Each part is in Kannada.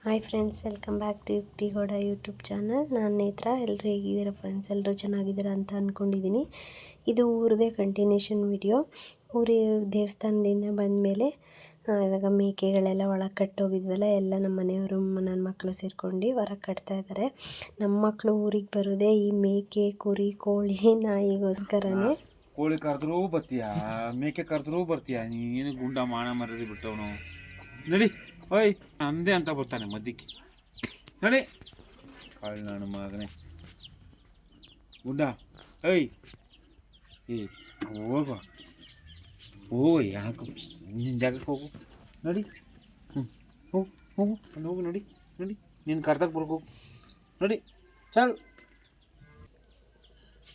Hi friends, welcome back to Yukti Gowda YouTube channel. ನಾನು ನೇತ್ರ. ಎಲ್ಲರೂ ಹೇಗಿದ್ದೀರಾ ಫ್ರೆಂಡ್ಸ್? ಎಲ್ಲರೂ ಚೆನ್ನಾಗಿದ್ದೀರಾ ಅಂತ ಅಂದ್ಕೊಂಡಿದ್ದೀನಿ. ಇದು ಊರದೇ ಕಂಟಿನ್ಯೂಷನ್ ವಿಡಿಯೋ. ಊರಿ ದೇವಸ್ಥಾನದಿಂದ ಬಂದಮೇಲೆ ಇವಾಗ ಮೇಕೆಗಳೆಲ್ಲ ಒಳಗೆ ಕಟ್ಟೋಗಿದ್ವಲ್ಲ, ಎಲ್ಲ ನಮ್ಮ ಮನೆಯವರು ನನ್ನ ಮಕ್ಕಳು ಸೇರ್ಕೊಂಡು ಹೊರಗೆ ಕಟ್ತಾಯಿದ್ದಾರೆ. ನಮ್ಮ ಮಕ್ಕಳು ಊರಿಗೆ ಬರೋದೇ ಈ ಮೇಕೆ, ಕುರಿ, ಕೋಳಿ, ನಾಯಿಗೋಸ್ಕರನೇ. ಕೋಳಿ ಕರೆದ್ರೂ ಬರ್ತೀಯ, ಮೇಕೆ ಕರೆದ್ರೂ ಬರ್ತೀಯ, ನೀನು ಗುಂಡ ಮಾನ ಮರ್ಯಾದೆ ಬಿಟ್ಟವನು. ನಡಿ ಓಯ್ ಅಂದೆ ಅಂತ ಬರ್ತಾನೆ ಮಧ್ಯಕ್ಕೆ. ನಡಿ ಕಾಳು ನಾನು ಮಗನೇ ಗುಂಡ. ಏಯ್ ಹೋಗ ಯಾಕೆ ನಿನ್ನ ಜಾಗಕ್ಕೆ ಹೋಗು. ನಡಿ ಹೋಗು ಹೋಗು ಅಲ್ಲಿ ಹೋಗು. ನಡಿ ನಡಿ ನೀನು ಕರ್ದಾಗ ಬರ್ಬೇಕು. ನಡಿ ಚಲ್.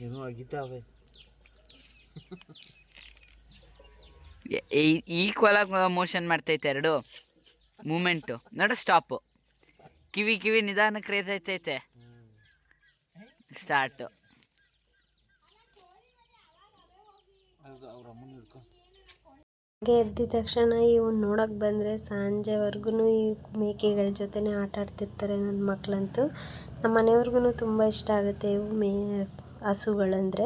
ಏನೋ ಆಗಿದ್ದಾವೆ ಈಕ್ವಲ್ ಆಗಿ ಮೋಷನ್ ಮಾಡ್ತೈತೆ ಎರಡು ಮೂಮೆಂಟು. ನೋಡು ಸ್ಟಾಪು, ಕಿವಿ ನಿಧಾನಕ್ಕೆ ರೇತೈತೈತೆ. ಸ್ಟಾರ್ಟು. ಹಾಗೆ ಎದ್ದ ತಕ್ಷಣ ಇವ್ನು ನೋಡೋಕೆ ಬಂದರೆ ಸಂಜೆವರೆಗೂ ಈ ಮೇಕೆಗಳ ಜೊತೆನೇ ಆಟ ಆಡ್ತಿರ್ತಾರೆ ನನ್ನ ಮಕ್ಕಳಂತೂ. ನಮ್ಮ ಮನೆಯವ್ರಿಗೂ ತುಂಬ ಇಷ್ಟ ಆಗುತ್ತೆ ಇವು ಹಸುಗಳಂದರೆ.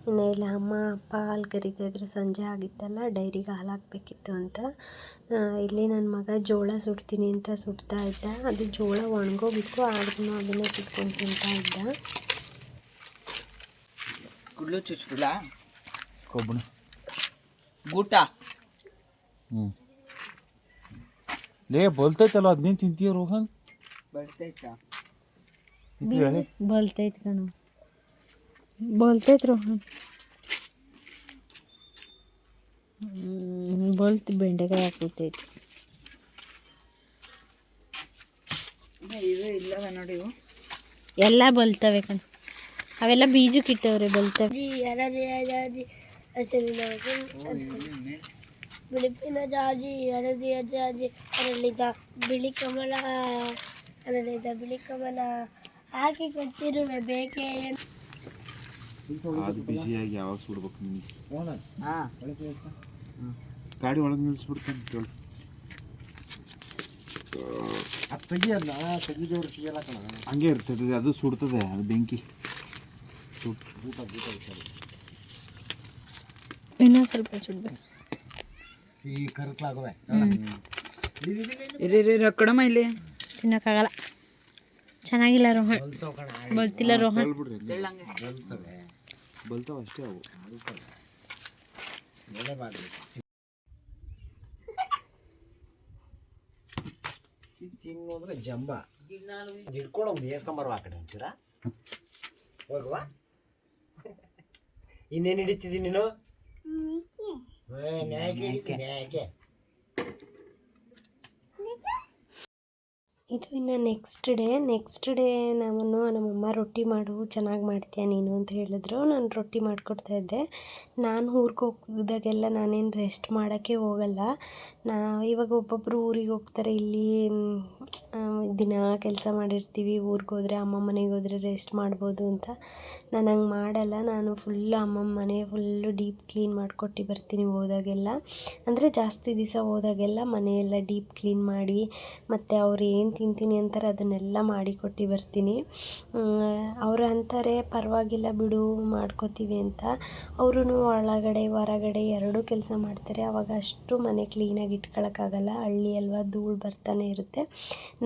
ಇನ್ನು ಇಲ್ಲಿ ಅಮ್ಮ ಅಪ್ಪ ಹಾಲು ಕರಿತಾಯಿದ್ರು. ಸಂಜೆ ಆಗಿತ್ತಲ್ಲ, ಡೈರಿಗೆ ಹಾಲು ಹಾಕಬೇಕಿತ್ತು ಅಂತ. ಇಲ್ಲಿ ನನ್ನ ಮಗ ಜೋಳ ಸುಡ್ತೀನಿ ಅಂತ ಸುಡ್ತಾ ಇದ್ದ. ಅದು ಜೋಳ ಒಣಗೋಗಿತ್ತು, ಆದ್ರೂ ಅದನ್ನೇ ಸುಟ್ಕೊಂಡು ತಿಂತಾ ಇದ್ದ. ಗುಡ್ಲು ಚುಚ್ಬಿಡ್ಲ ಕೊಬ್ಬಣ ಗೂಟ ಲೇ ಬಲ್ತೈತಲ್ಲ, ಅದನ್ನೇನು ತಿಂತೀಯ ರೋಹನ್? ಬರ್ತೈತಾ? ಬಲ್ತೈತೆ ಕಣ, ಬಲ್ತೈತೆ ರೋಹನ್. ಬಲ್ತು ಬೆಂಡೆಕಾಯಿ ಹಾಕುತ್ತೈತೆ. ಇವು ಇಲ್ಲವ ನೋಡಿ, ಇವು ಎಲ್ಲ ಬಲ್ತವೆ ಕಣ. ಅವೆಲ್ಲ ಬೀಜಕ್ಕೆ ಇಟ್ಟವ್ರೆ, ಬಲ್ತವೆ. ಬಿಳುಪಿನ ಜಾಜಿ ಹಳದಿಯ ಜಾಜಿ ಅರಳಿದ ಬಿಳಿ ಕಮಲ, ಅರಳಿದ ಬಿಳಿ ಕಮಲ ಹಾಕಿ ಕೊಟ್ಟಿರುವೆ ಬೇಕೆ. ಅದು ಬಿಸಿಯಾಗಿ ಯಾವಾಗ ಸುಡ್ಬೇಕು ನಿಮಗೆ? ಗಾಡಿ ಒಳಗೆ ನಿಲ್ಲಿಸ್ಬಿಡ್ತಾನೆ ಕೇಳಿ. ಹಂಗೆ ಇರ್ತದೆ, ಅದು ಸುಡ್ತದೆ, ಅದು ಬೆಂಕಿ. ಇನ್ನೂ ಸ್ವಲ್ಪ ಸುಡ್ಬೇಕು. ರೊಕ್ಕಡಮ್ಮ ಇಲ್ಲಿ ತಿನ್ನೋಕ್ಕಾಗಲ್ಲ. ಚೆನ್ನಾಗಿಲ್ಲ ರೋಹನ್, ಬಲ್ತಿಲ್ಲ ರೋಹನ್. ಬಲ್ತಾವ ಅಷ್ಟೇ ಅವು. ತಿನ್ನೋದ್ರೆ ಜಂಬ ಜಿಡ್ಕೊಂಡು ಮೇಸ್ಕೊಂಬರುವ ಆ ಕಡೆ ಒಂಚೂರ ಹೋಗುವ. ಇನ್ನೇನು ಹಿಡಿತಿದ್ದಿ ನೀನು? ಮ್ಯಾಕೆ ಹಿಡಿತೀನಿ, ಮ್ಯಾಕೆ. ಇದು ಇನ್ನು ನೆಕ್ಸ್ಟ್ ಡೇ ನಮ್ಮಮ್ಮ ರೊಟ್ಟಿ ಮಾಡು, ಚೆನ್ನಾಗಿ ಮಾಡ್ತೀಯ ನೀನು ಅಂತ ಹೇಳಿದ್ರು. ನಾನು ರೊಟ್ಟಿ ಮಾಡಿಕೊಡ್ತಾಯಿದ್ದೆ. ನಾನು ಊರಿಗೆ ಹೋಗಿದಾಗೆಲ್ಲ ನಾನೇನು ರೆಸ್ಟ್ ಮಾಡೋಕ್ಕೆ ಹೋಗಲ್ಲ. ಇವಾಗ ಒಬ್ಬೊಬ್ಬರು ಊರಿಗೆ ಹೋಗ್ತಾರೆ. ಇಲ್ಲಿ ದಿನ ಕೆಲಸ ಮಾಡಿರ್ತೀವಿ. ಊರಿಗೆ ಹೋದರೆ ಅಮ್ಮ ಮನೆಗೆ ಹೋದರೆ ರೆಸ್ಟ್ ಮಾಡ್ಬೋದು ಅಂತ. ನಾನು ಹಂಗೆ ಮಾಡಲ್ಲ. ನಾನು ಫುಲ್ಲು ಅಮ್ಮಮ್ಮ ಮನೆ ಫುಲ್ಲು ಡೀಪ್ ಕ್ಲೀನ್ ಮಾಡಿಕೊಟ್ಟು ಬರ್ತೀನಿ ಹೋದಾಗೆಲ್ಲ. ಅಂದರೆ ಜಾಸ್ತಿ ದಿವಸ ಹೋದಾಗೆಲ್ಲ ಮನೆಯೆಲ್ಲ ಡೀಪ್ ಕ್ಲೀನ್ ಮಾಡಿ, ಮತ್ತು ಅವ್ರು ಏನು ತಿಂತೀನಿ ಅಂತಾರೆ ಅದನ್ನೆಲ್ಲ ಮಾಡಿಕೊಟ್ಟು ಬರ್ತೀನಿ. ಅವರು ಅಂತಾರೆ ಪರವಾಗಿಲ್ಲ ಬಿಡು ಮಾಡ್ಕೋತೀವಿ ಅಂತ. ಅವರು ಒಳಗಡೆ ಹೊರಗಡೆ ಎರಡೂ ಕೆಲಸ ಮಾಡ್ತಾರೆ. ಆವಾಗ ಅಷ್ಟು ಮನೆ ಕ್ಲೀನಾಗಿ ಇಟ್ಕೊಳ್ಳೋಕ್ಕಾಗಲ್ಲ. ಹಳ್ಳಿ ಅಲ್ವಾ, ಧೂಳು ಬರ್ತಾನೆ ಇರುತ್ತೆ.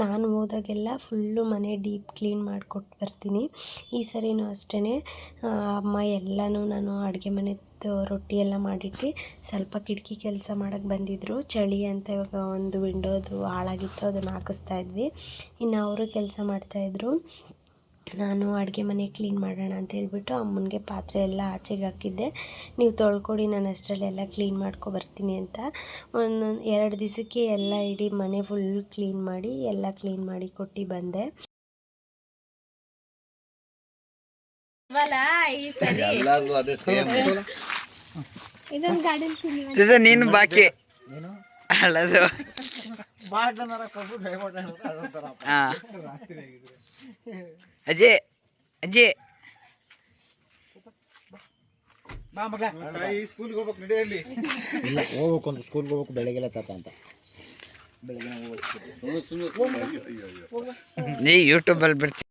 ನಾನು ಹೋದಾಗೆಲ್ಲ ಫುಲ್ಲು ಮನೆ ಡೀಪ್ ಕ್ಲೀನ್ ಮಾಡಿಕೊಟ್ಟು ಬರ್ತೀನಿ. ಈ ಸರಿನೂ ಅಷ್ಟೇ. ಅಮ್ಮ ಎಲ್ಲನೂ ನಾನು ಅಡುಗೆ ಮನೆದು ರೊಟ್ಟಿ ಎಲ್ಲ ಮಾಡಿಟ್ಟು ಸ್ವಲ್ಪ ಕಿಟಕಿ ಕೆಲಸ ಮಾಡೋಕ್ಕೆ ಬಂದಿದ್ದರು. ಚಳಿ ಅಂತ ಇವಾಗ ಒಂದು ವಿಂಡೋದು ಹಾಳಾಗಿತ್ತು, ಅದನ್ನು ಹಾಕಿಸ್ತಾ ಇದ್ವಿ. ಇನ್ನು ಅವರು ಕೆಲಸ ಮಾಡ್ತಾಯಿದ್ರು. ನಾನು ಅಡುಗೆ ಮನೆ ಕ್ಲೀನ್ ಮಾಡೋಣ ಅಂತ ಹೇಳ್ಬಿಟ್ಟು ಅಮ್ಮನಿಗೆ ಪಾತ್ರೆ ಎಲ್ಲ ಆಚೆಗೆ ಹಾಕಿದ್ದೆ. ನೀವು ತೊಳ್ಕೊಡಿ, ನಾನು ಅಷ್ಟರಲ್ಲೆಲ್ಲ ಕ್ಲೀನ್ ಬರ್ತೀನಿ ಅಂತ. 2 ದಿವಸಕ್ಕೆ ಎಲ್ಲ ಇಡೀ ಮನೆ ಫುಲ್ ಕ್ಲೀನ್ ಮಾಡಿ ಎಲ್ಲ ಕ್ಲೀನ್ ಮಾಡಿ ಕೊಟ್ಟು ಬಂದೆ. ನೀನು ಬಾಕಿ ಅಲ್ಲದು. ಅಜ್ಜಿ ಅಜ್ಜಿ ಸ್ಕೂಲ್ಗೆ ಹೋಗ್ಬೇಕು, ನಡೆಯಲ್ಲಿ ಇಲ್ಲ ಹೋಗ್ಬೇಕು ಅಂತ. ಸ್ಕೂಲ್ಗೆ ಹೋಗ್ಬೇಕು ಬೆಳಗ್ಗೆಲ್ಲ ತಾತ ಅಂತ ನೀ ಯೂಟ್ಯೂಬಲ್ಲಿ ಬಿಡ್ತೀನಿ.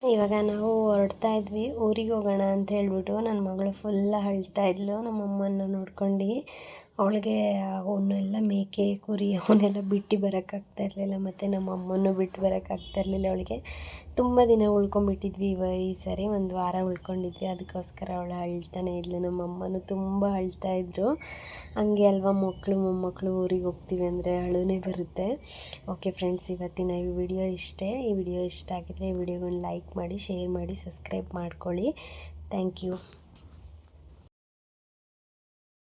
ಇವಾಗ ನಾವು ಹೊರಡ್ತಾ ಇದ್ವಿ, ಊರಿಗೆ ಹೋಗೋಣ ಅಂತ ಹೇಳ್ಬಿಟ್ಟು. ನನ್ನ ಮಗಳು ಫುಲ್ಲ ಅಳ್ತಾ ಇದ್ಲು ನಮ್ಮಮ್ಮನ ನೋಡ್ಕೊಂಡು. ಅವಳಿಗೆ ಅವನ್ನೆಲ್ಲ ಮೇಕೆ ಕುರಿ ಅವನ್ನೆಲ್ಲ ಬಿಟ್ಟು ಬರೋಕ್ಕಾಗ್ತಾ ಇರಲಿಲ್ಲ, ಮತ್ತು ನಮ್ಮ ಅಮ್ಮನೂ ಬಿಟ್ಟು ಬರೋಕ್ಕಾಗ್ತಾ ಇರಲಿಲ್ಲ. ಅವಳಿಗೆ ತುಂಬ ದಿನ ಉಳ್ಕೊಂಬಿಟ್ಟಿದ್ವಿ. ಈ ಸರಿ ಒಂದು ವಾರ ಉಳ್ಕೊಂಡಿದ್ವಿ, ಅದಕ್ಕೋಸ್ಕರ ಅವಳು ಅಳ್ತಾನೆ ಇದ್ಲು. ನಮ್ಮ ಅಮ್ಮನೂ ತುಂಬ ಅಳ್ತಾ ಇದ್ದರು. ಹಂಗೆ ಅಲ್ವಾ ಮಕ್ಕಳು ಮೊಮ್ಮಕ್ಕಳು ಊರಿಗೆ ಹೋಗ್ತೀವಿ ಅಂದರೆ ಅಳುನೇ ಬರುತ್ತೆ. ಓಕೆ ಫ್ರೆಂಡ್ಸ್, ಇವತ್ತಿನ ಈ ವಿಡಿಯೋ ಇಷ್ಟೇ. ಈ ವಿಡಿಯೋ ಇಷ್ಟ ಆಗಿದ್ರೆ ಈ ವಿಡಿಯೋಗೊಂದು ಲೈಕ್ ಮಾಡಿ, ಶೇರ್ ಮಾಡಿ, ಸಬ್ಸ್ಕ್ರೈಬ್ ಮಾಡ್ಕೊಳ್ಳಿ. Thank you.